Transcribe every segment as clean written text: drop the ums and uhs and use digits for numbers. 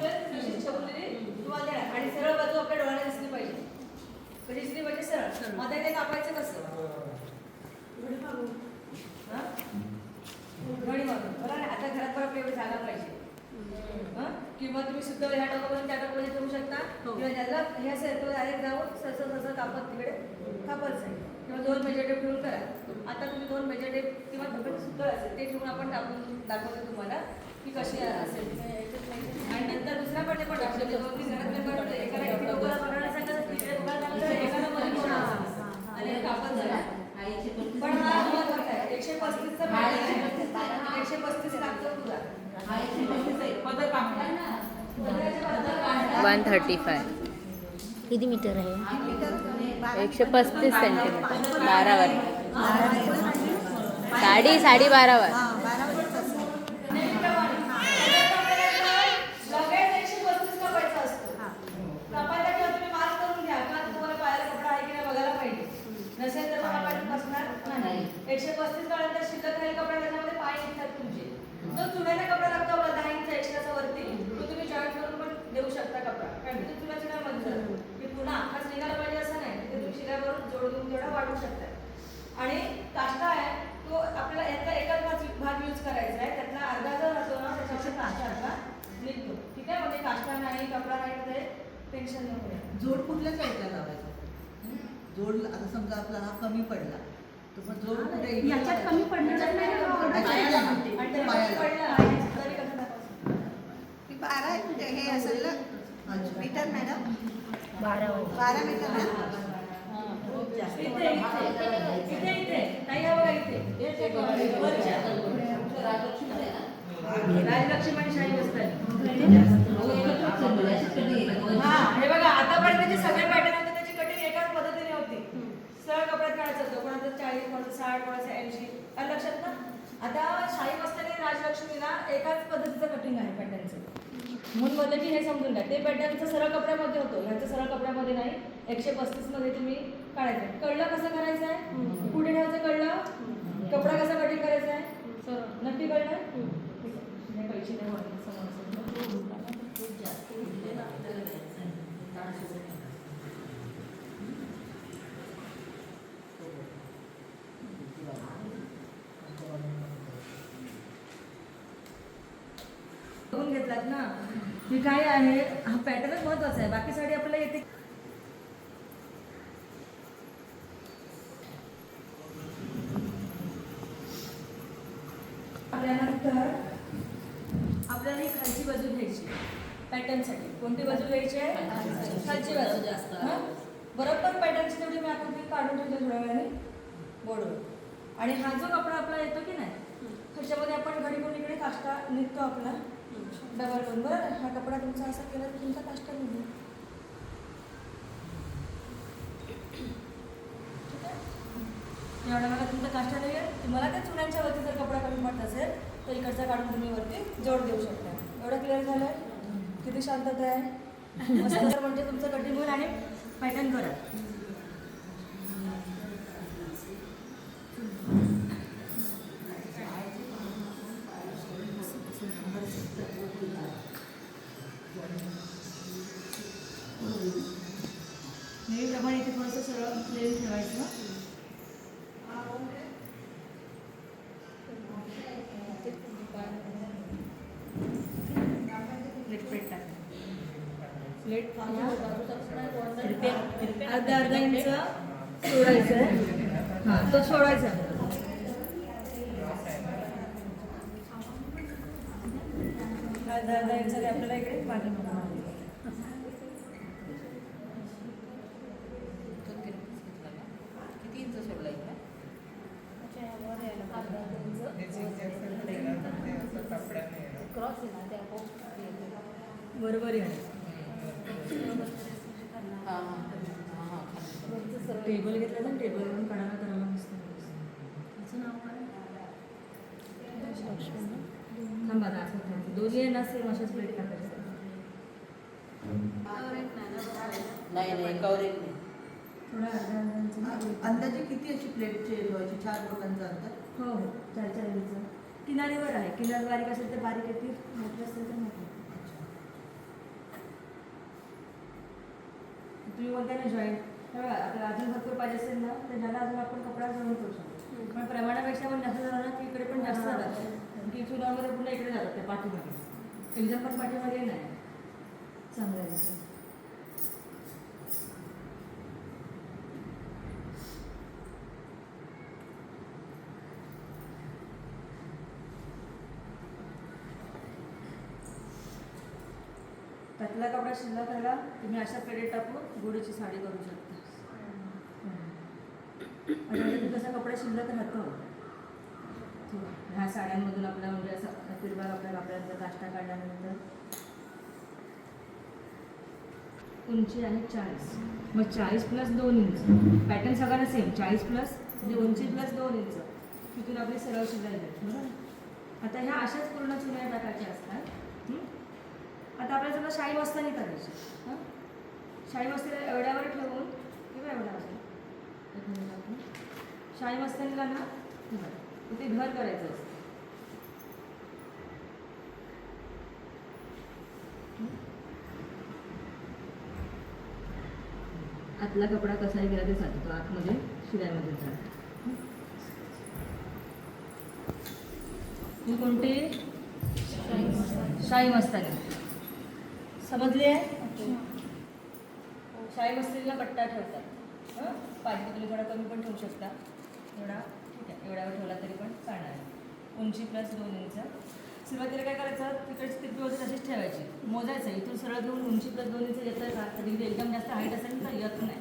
तशीच छपलेली तुम्हाला देणार आणि सरळ बाजू आपल्या डोळ्याला दिसली पाहिजे. कशी दिसली पाहिजे? सरळ. आता इथे कापायचं कसं? घडी मारून. बरोबर. आता घरात पण आपल्या एवढी जागा पाहिजे. किंवा तुम्ही सुद्धा ह्या टोकापासून त्या टोकामध्ये ठेवू शकता किंवा ज्याला हे असेल तो डायरेक्ट जाऊन ससं कापत तिकडे कापत जाईल किंवा 2 मेजर टेप ठेवून करा. आता तुम्ही 2 मेजर टेप किंवा सुद्धा असेल ते ठेवून आपण दाखवतो तुम्हाला की कशी असेल. आणि नंतर दुसरा पण दाखवतो घरात एकाला डोक्याला पकडायला सांगा एकाला मध्ये आणि कापत जाईल. पण हा महत्वाचा आहे. 135 लागतो तुला. 135 किती मीटर आहे? 135 सेंटीमीटर 12 वर. साडी 12 वर. नसेल तर आपण बसणार नाही. 135 काढल्यानंतर शिल्लक राहील कपडा त्याच्यामध्ये पाय निघतात तुमचे. तो चुड्याचा कपडा लागतो आपला 10 इंच एक्स्ट्राचा वरती तो तुम्ही जॉईंट करून पण देऊ शकता कपडा. कारण की तुला चिडामध्ये जातो की पुन्हा आखाच निघाला पाहिजे असं नाही. ते तुम्ही शिऱ्यावरून जोडून तेवढा वाढवू शकता. आणि काष्टा आहे तो आपल्याला यातला एकच भाग यूज करायचा आहे. त्यातला अर्धा जर असतो ना त्याच्यामध्ये काष्टा अर्धा निघतो. ठीक आहे. म्हणजे काष्टा नाही कपडा नाही ते टेन्शन नको. जोड कुठल्या साईडला लावायचा? जोड आता समजा आपला हा कमी पडला तर मग जोड कुठे याच्यात कमी पडणार नाही. ती 12 हे असेल ना मीटर मॅडम? 12 मीटर ना? इथे नाही बघा इथे राजलक्ष्मी शाही बसतात. हा हे बघा आतापर्यंतचे सगळे पॅटर्न होते त्याची कटिंग एकाच पद्धतीने होती. सरळ कपड्यात काढायचं होतं. कोणाचं 40 कोणाचं 60 कोणाचं 80 आणि लक्षात ना. आता शाही बसताना राजलक्ष्मीला एकाच पद्धतीचं कटिंग आहे पॅटर्नचं. म्हणून बोललं की हे समजून घ्या. ते पॅटर्नचं सरळ कपड्यामध्ये होतं. ह्याचं सरळ कपड्यामध्ये नाही. 135 मध्ये तुम्ही काढायचं. कळलं कसं करायचं आहे? कुठे ठेवायचं कळलं? कपडा कसा कटिंग करायचा आहे? नक्की कळलं? पैसे नाही बघून घेतलात ना की काय आहे. हा पॅटर्नच महत्वाचा आहे. बाकी साडी आपल्याला येते. आपल्याला ही खालची बाजू घ्यायची पॅटर्नसाठी. कोणती बाजू घ्यायची आहे? खालची बाजू. जास्त बरोबर पॅटर्नची तेवढी मी आकृती काढून ठेवते थोड्या वेळाने बोर्डवर. आणि हा जो कपडा आपला येतो की नाही त्याच्यामध्ये आपण घडी करून इकडे काष्टा निघतो आपला डबल करून. बरोबर. हा कपडा तुमचा असा केला तर तुमचा काष्टा निघतो. एवढा मला तुमचा काष्टा नाही आहे. तुम्हाला त्या चुन्यांच्या वरती जर कपडा कमी पडत असेल तर इकडचा काढून तुम्ही वरती जोड देऊ शकता. एवढं क्लिअर झालं? किती शांतता आहे. मस्त म्हणजे तुमचं कटिंग होईल आणि पॅटर्न करा. नेहमीप्रमाणे इथे थोडंसं सरळ प्लेन ठेवायचं. अर्धा इंच सोडायचं. हां तो सोडायचा. अर्धा इंच आपल्याला इकडे मागे किती इंच सोडला इथे? बरोबर आहे. टेबल घेतला तर टेबलवरून काढायला करायला मस्त. त्याचं नाव काय? थांबा असं दोन्ही आहे ना सेम अशाच प्लेट टाकायच्या. नाही कवरेज नाही. थोडा अर्धा अंदाजे किती अशी प्लेटचे 4 बोटांचं अंतर? हो 4 इंच. किनारीवर आहे. किनार बारीक असेल तर बारीक येतील. मोठी असेल तर मोठी. तुम्ही बोलताय ना जॉईंट, तर बघा आपल्याला अजून भरपूर पाहिजे असेल ना तर ज्याला अजून आपण कपडा जवळ करू शकतो. पण प्रमाणापेक्षा पण जास्त झालं ना की इकडे पण जास्त जातात की चुलामध्ये पुन्हा इकडे जातात त्या पाठीमध्ये, एकदम पण पाठीमध्ये नाही. चांगलं आहे तसं. त्यातला कपडा शिल्लक राहिला तुम्ही अशा पेढे टाकून गुढीची साडी करू शकता. आणि तसा कपडा शिल्लक राहतो. ह्या साड्यांमधून आपला म्हणजे असं फिरबाग आपल्याला आपल्यानंतर काष्टा काढल्यानंतर उंची आहे 40, मग 40 प्लस 2 इंच पॅटर्न सगळ्यांना सेम 40 प्लस म्हणजे उंची प्लस 2 इंच तिथून आपली सरळ शिलाई जाते. बरोबर. आता ह्या अशाच पूर्ण चुन्या टाकायच्या असतात. आता आपल्याला समजा शाही मस्तानी करायची. शाही मस्तानी एवढ्यावर ठेवून किंवा एवढ्यावर शाही मस्तानीला ना इथे घर करायचं असतं. आतला कपडा कसाही गेला ते चालतो, आतमध्ये शिलाईमध्ये चालतो. ही कोणती शाही मस्तानी समजली आहे. शाही मस्तानीला पट्टा ठेवतात. पाहिजे तुम्ही थोडा कमी पण ठेवू शकता. एवढा ठीक आहे, एवढ्यावर ठेवला तरी पण चालणार आहे. उंची प्लस 2 इंच. सुरुवातीला काय करायचं, तिकडची तिरपी वगैरे तशीच ठेवायची, मोजायचं इथून सरळ घेऊन उंची प्लस 2 इंच येतं का, कधी एकदम जास्त हाईट असेल तर येत नाही.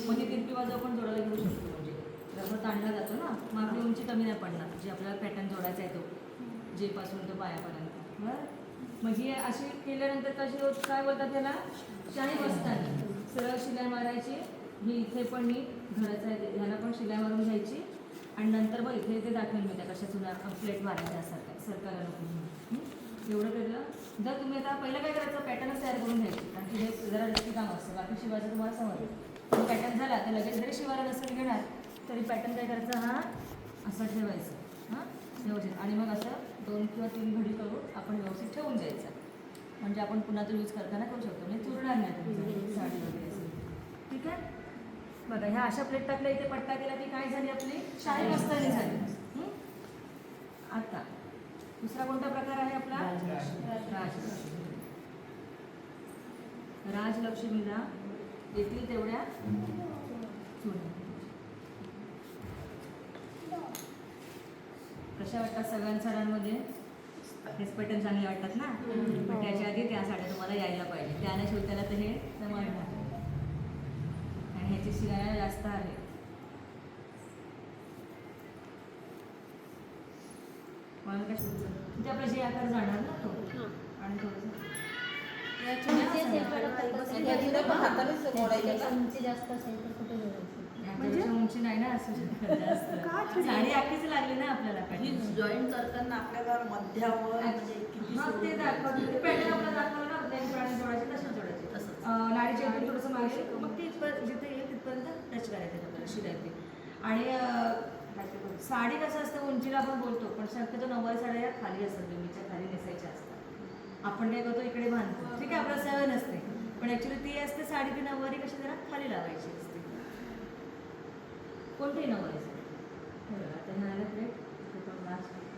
मग ती तिरपी बाजू आपण जोडायला घेऊ शकतो. म्हणजे जर ताणला जातो ना मग आपली उंची कमी नाही पडणार, जे आपल्याला पॅटर्न जोडायचा आहे तो जेपासून तो पायापर्यंत. बरं. मग ही अशी केल्यानंतर कशी होत, काय बोलतात त्याला शाही मस्तानी. सरळ शिलाई मारायची. ही इथे पण मी घराचं आहे ह्याला पण शिलाई मारून घ्यायची आणि नंतर मग इथे इथे दाखवेल मी त्या कशा तुला प्लेट मारायच्या असतात सरकारला नको. एवढं केलं. जर तुम्ही आता पहिलं काय करायचं, पॅटर्नच तयार करून घ्यायची, कारण की हे जरा जास्त काम असतं. बाकी शिवायचं तुम्हाला समजलं. पॅटर्न झाला तर लगेच जरी शिवायला नसेल घेणार तरी पॅटर्न काय करायचं, हा असं ठेवायचं. व्यवस्थित. आणि मग असं 2 किंवा 3 घडी करून आपण व्यवस्थित ठेवून द्यायचं. म्हणजे आपण पुन्हा तो यूज करताना करू शकतो, म्हणजे चुरणार नाही तुमची साडी वगैरे असेल. ठीक आहे. बघा ह्या अशा प्लेट टाकल्या, इथे पट्टा केला की काय झाली आपली शाही मस्तानी झाली. आता दुसरा कोणता प्रकार आहे आपला, राजलक्ष्मी. राजलक्ष्मीला येथील तेवढ्या चुन्या. कशा वाटतात सगळ्या सणांमध्ये, हेच पॅटर्न चांगले वाटतात ना. पण त्याच्या आधी त्या साड्या तुम्हाला यायला पाहिजे, त्याने शिवताना तर हे जमणार. आणि ह्याची शिलाई जास्त आहे. मला काय म्हणजे आपला जे आकार जाणार ना तो. आणि उंची जास्त असेल तर कुठे म्हणजे उंची नाही ना असू शकत. साडी अख्खीच लागली ना आपल्याला जॉईन करताना आपल्याला मध्यावर ते दाखवतो पॅटर्न आपल्याला दाखवलं ना, प्राणी जोडायचे तसं जोडायचे. तसं नाडीच्या इकडे थोडंसं मागे मग ती जिथे येईल तिथपर्यंत टच करायचं आपल्याला शिलाई. आणि साडी कसं असतं, उंचीला आपण बोलतो पण शक्यतो 90 साड्या या खाली असतात, जमिनीच्या खाली नेसायच्या असतात. आपण काय करतो इकडे बांधतो, ठीक आहे आपल्याला सवय नसते. पण ॲक्च्युली ती असते साडी, ती 90 कशी जरा खाली लावायची असते. कोणतेही 90 साडी. आता ह्याला प्लेट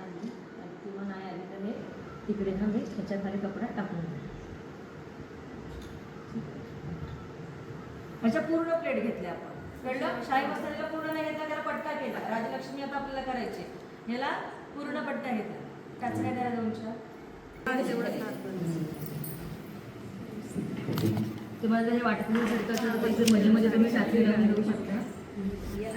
आली किंवा नाही आली तर हे तिकडे ना मी ह्याच्या खाली कपडा टाकून देतो. ह्याच्या पूर्ण प्लेट घेतल्या आपण, कळलं. शाही मस्तानीला पूर्ण नाही घेतला, त्याला पट्टा केला. राजलक्ष्मी आता आपल्याला करायची, ह्याला पूर्ण पट्टा घेतला. त्याच काय त्याला 2 तुम्हाला जर हे वाटत नसेल तर मध्ये मध्ये तुम्ही साखळी लावून देऊ शकता.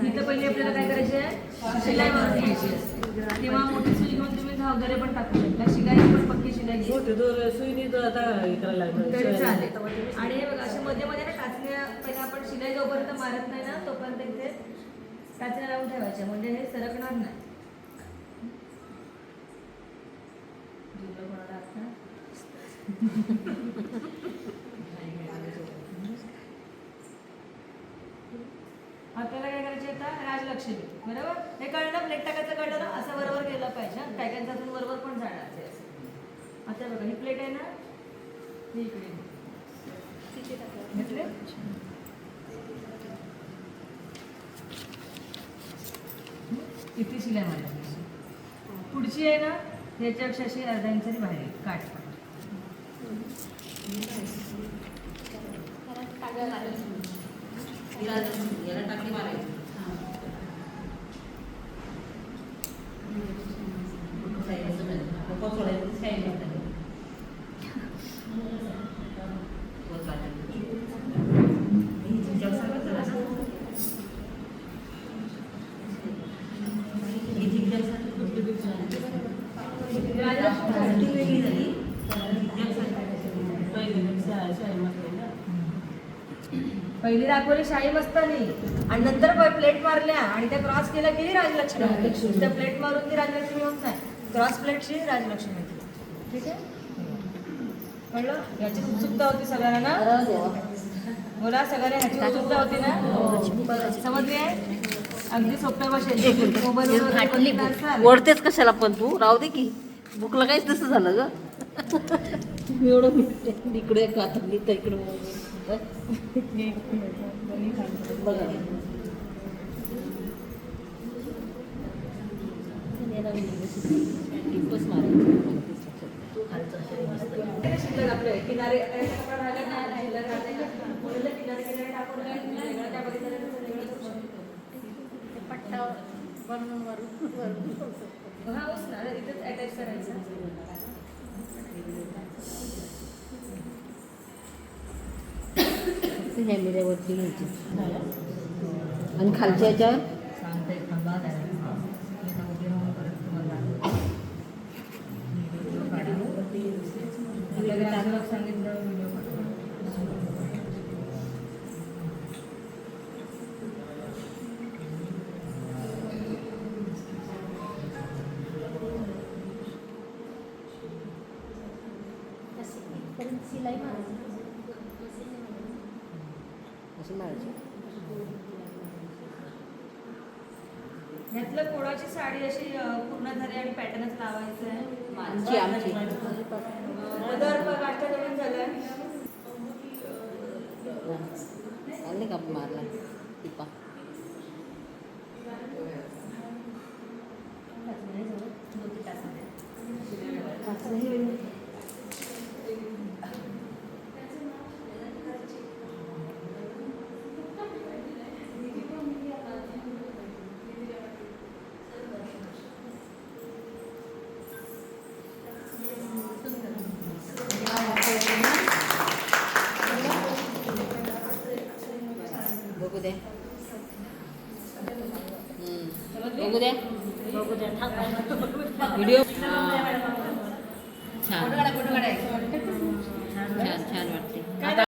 इथं पहिले आपल्याला काय करायचे आहे, शिलाई मारून घ्यायची असते. किंवा मोठी सुई घेऊन तुम्ही धावदरे पण टाकू शकता. शिलाई पण पक्की शिलाई सुईने तरी चालेल. आणि हे बघा असे मध्ये मध्ये ना टाचण्या, पहिला आपण शिलाई जोपर्यंत मारत नाही ना तोपर्यंत इथे टाचण्या लावून ठेवायच्या, म्हणजे हे सरकणार नाही. आपल्याला काय करायचे आता, राजलक्ष्मी. बरोबर. हे कळलं, प्लेट टाकायचं कळलं ना, असं बरोबर केलं पाहिजे. काय काय अजून बरोबर पण जाणार ते असं. आता बघा ही प्लेट आहे ना, ही इकडे घेतले. इथे शिलाई मारायची. पुढची आहे ना ह्याच्यापेक्षा अशी अर्धा इंचानी बाहेर येईल काठ. याला टाकी मारायची. पहिली दाखवली शाही मस्तानी आणि नंतर प्लेट मारल्या आणि त्या क्रॉस केल्या गेली राजलक्ष्मी. त्या प्लेट मारून ती राजलक्ष्मी होत नाही, क्रॉस प्लेटची राजलक्ष्मी होती. ठीक आहे, कळलं? याची उत्सुकता होती सगळ्यांना ना. बोला सगळ्यांना ह्याची उत्सुकता होती ना. समजली आहे? अगदी सोप्या भाषेत मोबाईल ओढतेच कशाला पण तू राहू दे की. बुकला काहीच तसं झालं ग. एवढं इकडे का तर इकडे बघा. टिप्पच मारायची. शिल्लक आपले किनारे कपडा राहिला ना, शिल्लक राहते ना, म्हणून किनारे किनारे टाकून वेगळं त्या बघितलं वेगळं करू शकतो. पट्टा बनवून वरून हा होच ना, इथेच अटॅच करायचं. ह्या मिऱ्यावरती घ्यायची आणि खालच्या ह्याच्यावर सांगते थांबा सांगितलं व्हिडिओ सिलाई मारायची. अशी मारायची. ह्यातलं कोणाची साडी अशी पूर्ण झाली आणि पॅटर्नच लावायचं आहे. आमची काष्टा जोडून झालं. चालले का मारला टिपा. बघू दे. बघू दे व्हिडिओ. छान.